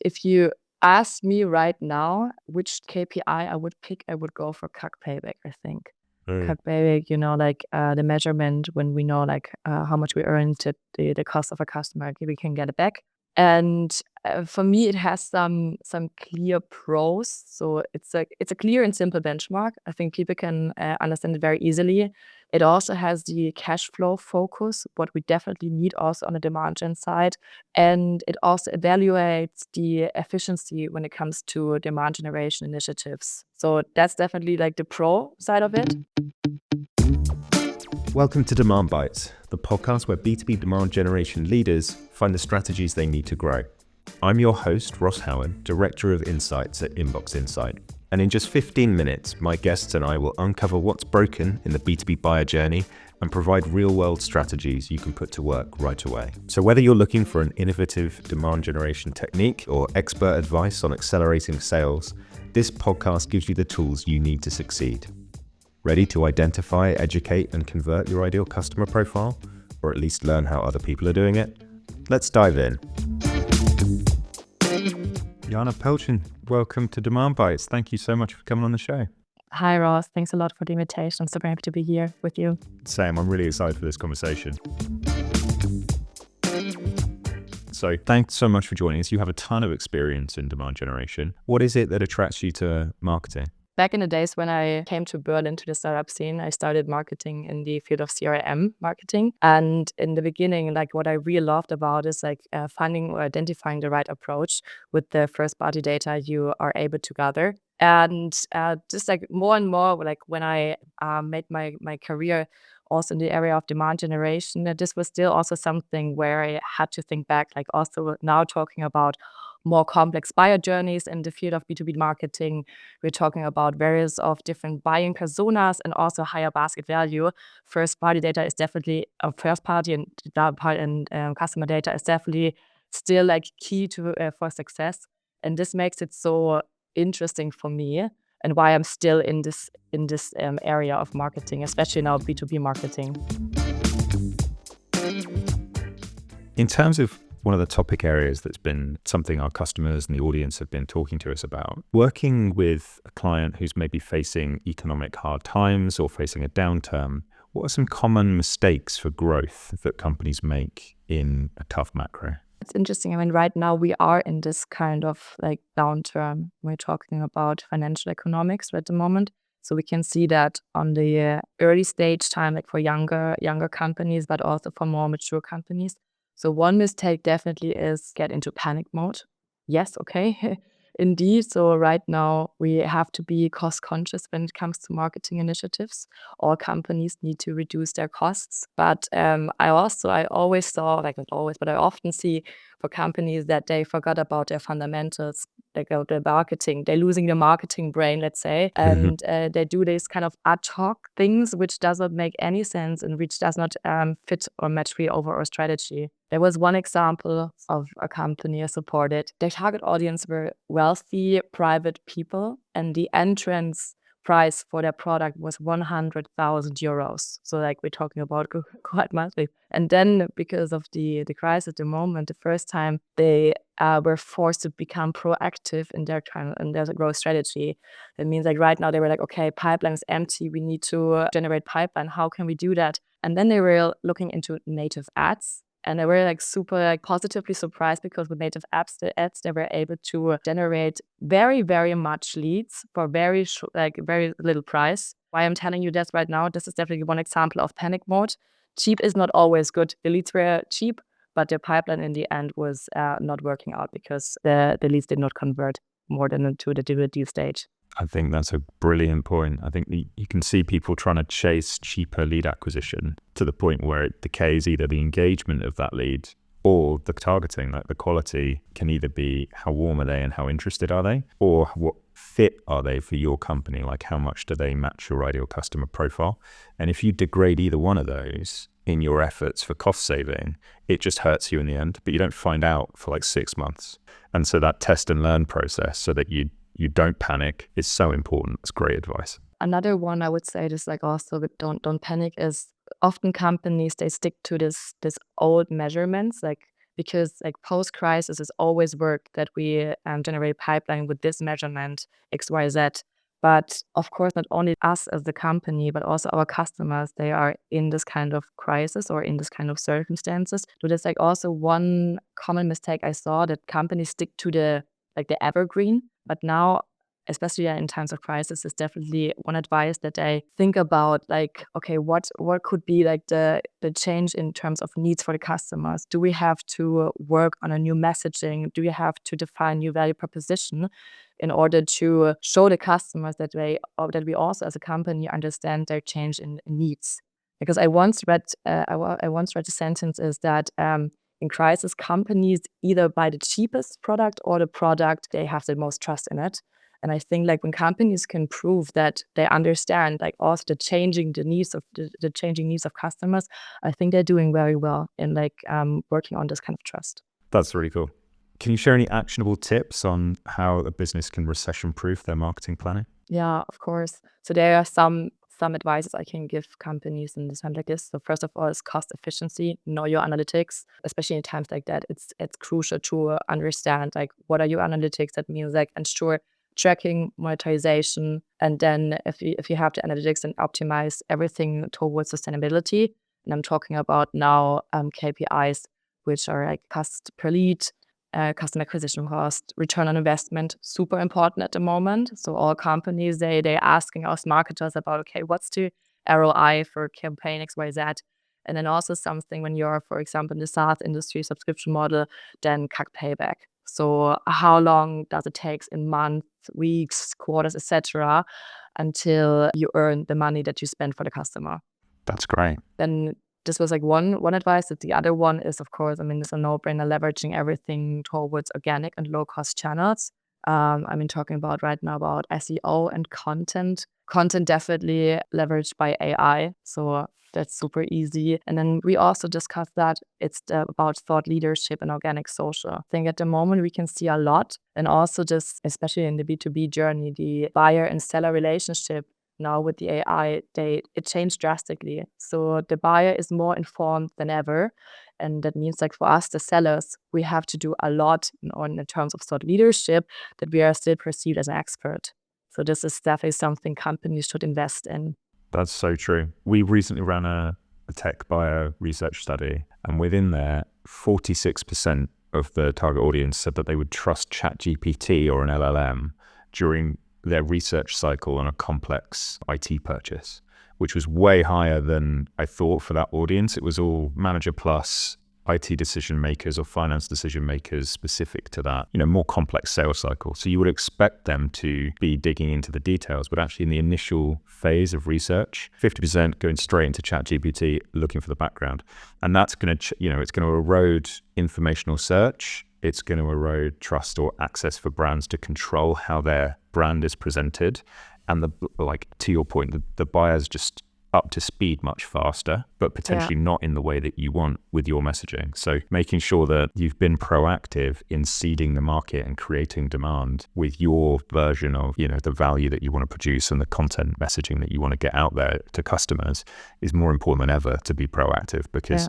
if you ask me right now which KPI I would pick, I would go for CAC payback, I think. CAC payback, the measurement when we know how much we earn to the cost of a customer, we can get it back. And for me, it has some clear pros. So it's a clear and simple benchmark. I think people can understand it very easily. It also has the cash flow focus, what we definitely need also on the demand gen side. And it also evaluates the efficiency when it comes to demand generation initiatives. So that's definitely the pro side of it. Welcome to Demand Bites, the podcast where B2B demand generation leaders find the strategies they need to grow. I'm your host, Ross Howard, Director of Insights at Inbox Insight. And in just 15 minutes, my guests and I will uncover what's broken in the B2B buyer journey and provide real-world strategies you can put to work right away. So whether you're looking for an innovative demand generation technique or expert advice on accelerating sales, this podcast gives you the tools you need to succeed. Ready to identify, educate, and convert your ideal customer profile, or at least learn how other people are doing it? Let's dive in. Jana Pelchen, welcome to Demand Bites. Thank you so much for coming on the show. Hi, Ross. Thanks a lot for the invitation. I'm super happy to be here with you. Same. I'm really excited for this conversation. So thanks so much for joining us. You have a ton of experience in demand generation. What is it that attracts you to marketing? Back in the days when I came to Berlin to the startup scene, I started marketing in the field of CRM marketing. And in the beginning, what I really loved about is finding or identifying the right approach with the first party data you are able to gather. And just more and more, when I made my career also in the area of demand generation, this was still also something where I had to think back, also now talking about more complex buyer journeys in the field of B2B marketing. We're talking about various of different buying personas and also higher basket value. First party data is definitely first party and customer data is definitely still key to for success. And this makes it so interesting for me and why I'm still in this area of marketing, especially now B2B marketing. In terms of one of the topic areas that's been something our customers and the audience have been talking to us about, working with a client who's maybe facing economic hard times or facing a downturn, what are some common mistakes for growth that companies make in a tough macro? It's interesting. I mean, right now we are in this kind of downturn. We're talking about financial economics at the moment. So we can see that on the early stage time, for younger companies, but also for more mature companies. So one mistake definitely is get into panic mode. Yes, okay, indeed. So right now we have to be cost conscious when it comes to marketing initiatives. All companies need to reduce their costs. But I always saw, not always, but I often see for companies that they forgot about their fundamentals. The marketing, they're losing the marketing brain, let's say, and they do these kind of ad hoc things which doesn't make any sense and which does not fit or match the overall strategy. There was one example of a company I supported. Their target audience were wealthy private people, and the entrance price for their product was 100,000 euros. So we're talking about quite monthly. And then because of the crisis at the moment, the first time they were forced to become proactive in their growth strategy. That means right now they were okay, pipeline is empty. We need to generate pipeline. How can we do that? And then they were looking into native ads. And they were super positively surprised because with native ads, they were able to generate very, very much leads for very little price. Why I'm telling you this right now, this is definitely one example of panic mode. Cheap is not always good. The leads were cheap, but the pipeline in the end was not working out because the leads did not convert more than to the deal stage. I think that's a brilliant point. I think you can see people trying to chase cheaper lead acquisition to the point where it decays either the engagement of that lead or the targeting. The quality can either be how warm are they and how interested are they, or what fit are they for your company, how much do they match your ideal customer profile. And if you degrade either one of those in your efforts for cost saving, it just hurts you in the end, but you don't find out for 6 months. And so that test and learn process so that you don't panic is so important. It's great advice. Another one I would say is also with don't panic is often companies, they stick to this old measurements. because like post-crisis is always work that we generate pipeline with this measurement XYZ. But of course, not only us as the company, but also our customers, they are in this kind of crisis or in this kind of circumstances. So there's like also one common mistake I saw, that companies stick to the evergreen. But now, especially in times of crisis, is definitely one advice that I think about, like, okay, what could be like the change in terms of needs for the customers? Do we have to work on a new messaging? Do we have to define new value proposition in order to show the customers that we also as a company understand their change in needs? Because I once read a sentence is that in crisis, companies either buy the cheapest product or the product they have the most trust in it. And I think like when companies can prove that they understand like also the changing needs of customers, I think they're doing very well in like working on this kind of trust. That's really cool. Can you share any actionable tips on how a business can recession-proof their marketing planning? Yeah, of course. So there are some advices I can give companies in this time like this. So first of all is cost efficiency. Know your analytics, especially in times like that. It's crucial to understand like what are your analytics. That means like ensure tracking, monetization, and then if you have the analytics, and optimize everything towards sustainability. And I'm talking about now KPIs, which are like cost per lead, customer acquisition cost, return on investment, super important at the moment. So all companies, they're asking us marketers about, okay, what's the ROI for campaign XYZ? And then also something when you're, for example, in the SaaS industry subscription model, then CAC payback. So how long does it take in months, weeks, quarters, etc., until you earn the money that you spend for the customer? That's great. Then this was like one advice. That the other one is, of course, I mean, it's a no-brainer, leveraging everything towards organic and low-cost channels. Talking about right now about SEO and content. Content definitely leveraged by AI. So that's super easy. And then we also discussed that it's about thought leadership and organic social. I think at the moment we can see a lot. And also just, especially in the B2B journey, the buyer and seller relationship now with the AI, it changed drastically. So the buyer is more informed than ever. And that means like for us, the sellers, we have to do a lot in terms of thought leadership, that we are still perceived as an expert. So this is definitely something companies should invest in. That's so true. We recently ran a tech buyer research study, and within there, 46% of the target audience said that they would trust ChatGPT or an LLM during their research cycle on a complex IT purchase, which was way higher than I thought for that audience. It was all manager plus IT decision makers or finance decision makers specific to that, more complex sales cycle. So you would expect them to be digging into the details, but actually in the initial phase of research, 50% going straight into ChatGPT looking for the background. And that's going to, it's going to erode informational search. It's going to erode trust or access for brands to control how their brand is presented. And to your point, the buyer's just up to speed much faster, but potentially not in the way that you want with your messaging. So making sure that you've been proactive in seeding the market and creating demand with your version of, the value that you want to produce and the content messaging that you want to get out there to customers is more important than ever to be proactive, because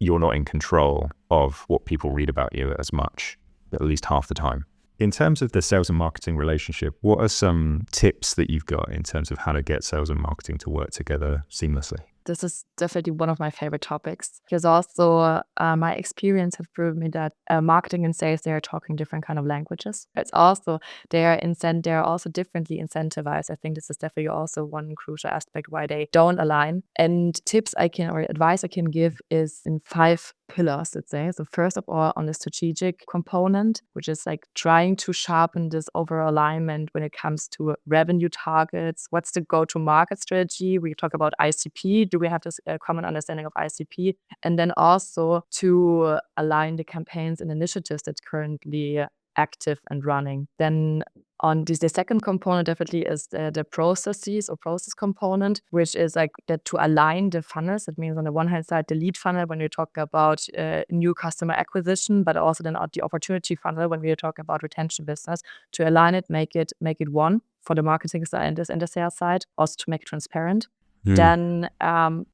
you're not in control of what people read about you as much, at least half the time. In terms of the sales and marketing relationship, what are some tips that you've got in terms of how to get sales and marketing to work together seamlessly? This is definitely one of my favorite topics, because also my experience has proven me that marketing and sales, they are talking different kind of languages. It's also, they are also differently incentivized. I think this is definitely also one crucial aspect why they don't align. And advice I can give is in 5 pillars, let's say. So first of all, on the strategic component, which is like trying to sharpen this overall alignment when it comes to revenue targets. What's the go-to-market strategy? We talk about ICP. Do we have this common understanding of ICP? And then also to align the campaigns and initiatives that's currently active and running. Then on the second component definitely is the processes or process component, which is like that to align the funnels. That means on the one hand side, the lead funnel when we talk about new customer acquisition, but also then the opportunity funnel when we talk about retention business, to align it, make it one for the marketing side and the sales side, also to make it transparent. Then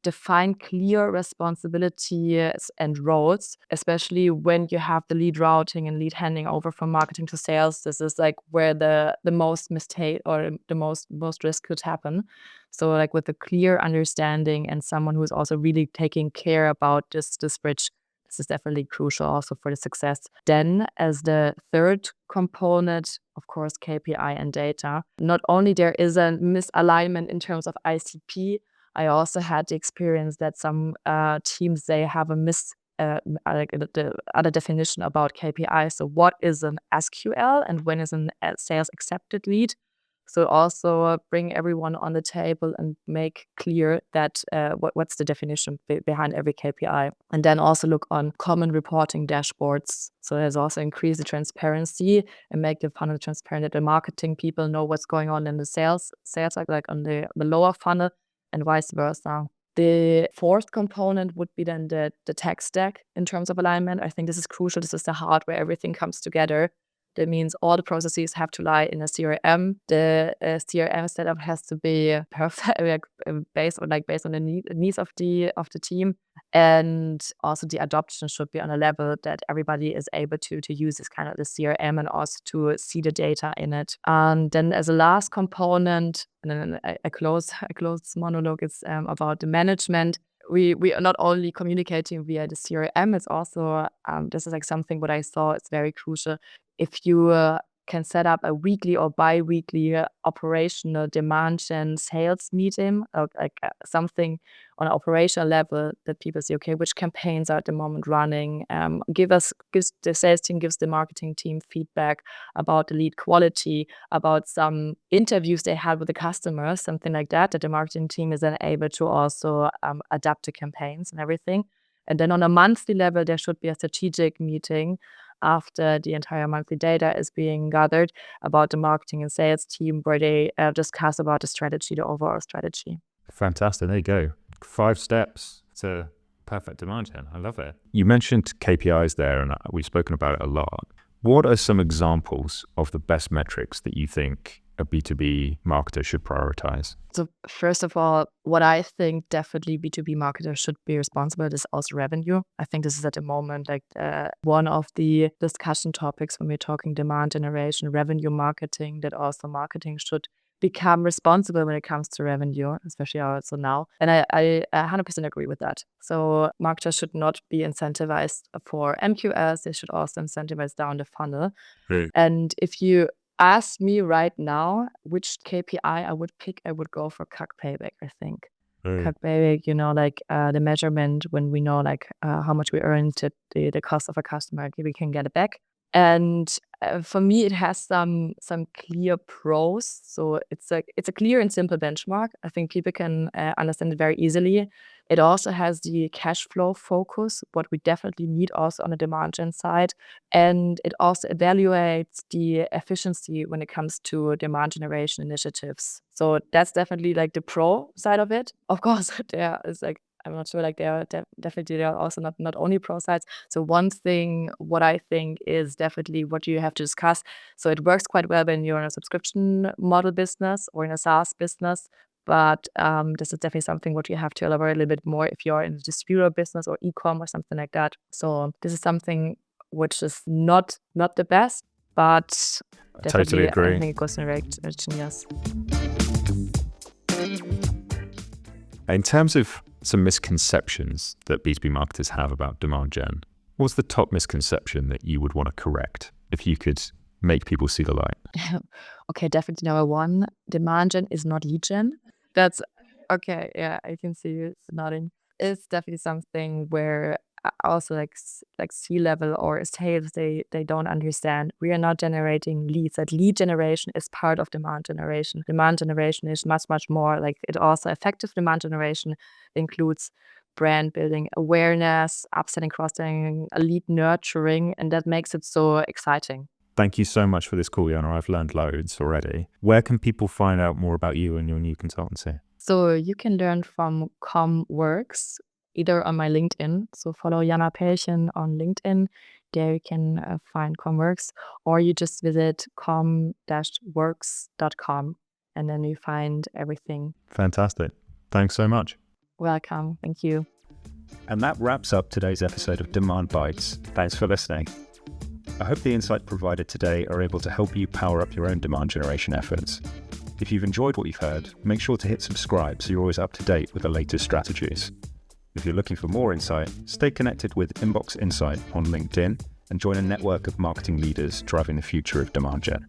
define clear responsibilities and roles, especially when you have the lead routing and lead handing over from marketing to sales. This is like where the most mistake or the most risk could happen. So like with a clear understanding and someone who's also really taking care about this bridge, this is definitely crucial also for the success. Then as the third component, of course, KPI and data. Not only there is a misalignment in terms of ICP, I also had the experience that some teams, they have a like the other definition about KPI. So what is an SQL and when is a sales accepted lead? So also bring everyone on the table and make clear that what's the definition behind every KPI. And then also look on common reporting dashboards. So there's also increase the transparency and make the funnel transparent, that the marketing people know what's going on in the sales like on the lower funnel and vice versa. The fourth component would be then the tech stack in terms of alignment. I think this is crucial. This is the heart where everything comes together. That means all the processes have to lie in a CRM. The CRM setup has to be perfect, based on the needs of the team, and also the adoption should be on a level that everybody is able to use this kind of the CRM and also to see the data in it. And then as a last component, and then a close monologue is about the management. We are not only communicating via the CRM, it's also this is like something what I saw is very crucial. If you can set up a weekly or bi-weekly operational demand gen sales meeting, or like something on an operational level that people say, okay, which campaigns are at the moment running? Gives the sales team, gives the marketing team feedback about the lead quality, about some interviews they had with the customers, something like that the marketing team is then able to also adapt to campaigns and everything. And then on a monthly level, there should be a strategic meeting after the entire monthly data is being gathered about the marketing and sales team, where they discuss about the strategy, the overall strategy. Fantastic. There you go. 5 steps to perfect demand gen. I love it. You mentioned KPIs there, and we've spoken about it a lot. What are some examples of the best metrics that you think a B2B marketer should prioritize? So first of all, what I think definitely B2B marketers should be responsible is also revenue. I think this is at the moment like one of the discussion topics when we're talking demand generation, revenue marketing, that also marketing should become responsible when it comes to revenue, especially also now. And I 100% agree with that. So marketers should not be incentivized for MQLs. They should also incentivize down the funnel. And if you ask me right now which KPI I would pick, I would go for CAC payback, I think. CAC payback, like the measurement when we know like how much we earned to the cost of a customer, we can get it back. And for me, it has some clear pros. So it's a clear and simple benchmark. I think people can understand it very easily. It also has the cash flow focus, what we definitely need also on the demand gen side. And it also evaluates the efficiency when it comes to demand generation initiatives. So that's definitely like the pro side of it. Of course, there is like, I'm not sure, like there are also not only pro sides. So one thing, what I think is definitely what you have to discuss. So it works quite well when you're in a subscription model business or in a SaaS business. But this is definitely something what you have to elaborate a little bit more if you're in a distributor business or e-com or something like that. So this is something which is not the best, but I totally agree. I think it goes in the right direction, yes. In terms of some misconceptions that B2B marketers have about demand gen, what's the top misconception that you would want to correct if you could make people see the light? Okay, definitely number one, demand gen is not lead gen. That's okay. Yeah, I can see you nodding. It's definitely something where also like C-level or sales, they don't understand. We are not generating leads. That lead generation is part of demand generation. Demand generation is much more like it also effective demand generation includes brand building, awareness, upselling, cross-selling, lead nurturing, and that makes it so exciting. Thank you so much for this call, Jana. I've learned loads already. Where can people find out more about you and your new consultancy? So you can learn from ComWorks either on my LinkedIn. So follow Jana Pelchen on LinkedIn. There you can find ComWorks, or you just visit com-works.com and then you find everything. Fantastic. Thanks so much. Welcome. Thank you. And that wraps up today's episode of Demand Bites. Thanks for listening. I hope the insights provided today are able to help you power up your own demand generation efforts. If you've enjoyed what you've heard, make sure to hit subscribe so you're always up to date with the latest strategies. If you're looking for more insight, stay connected with Inbox Insight on LinkedIn and join a network of marketing leaders driving the future of demand gen.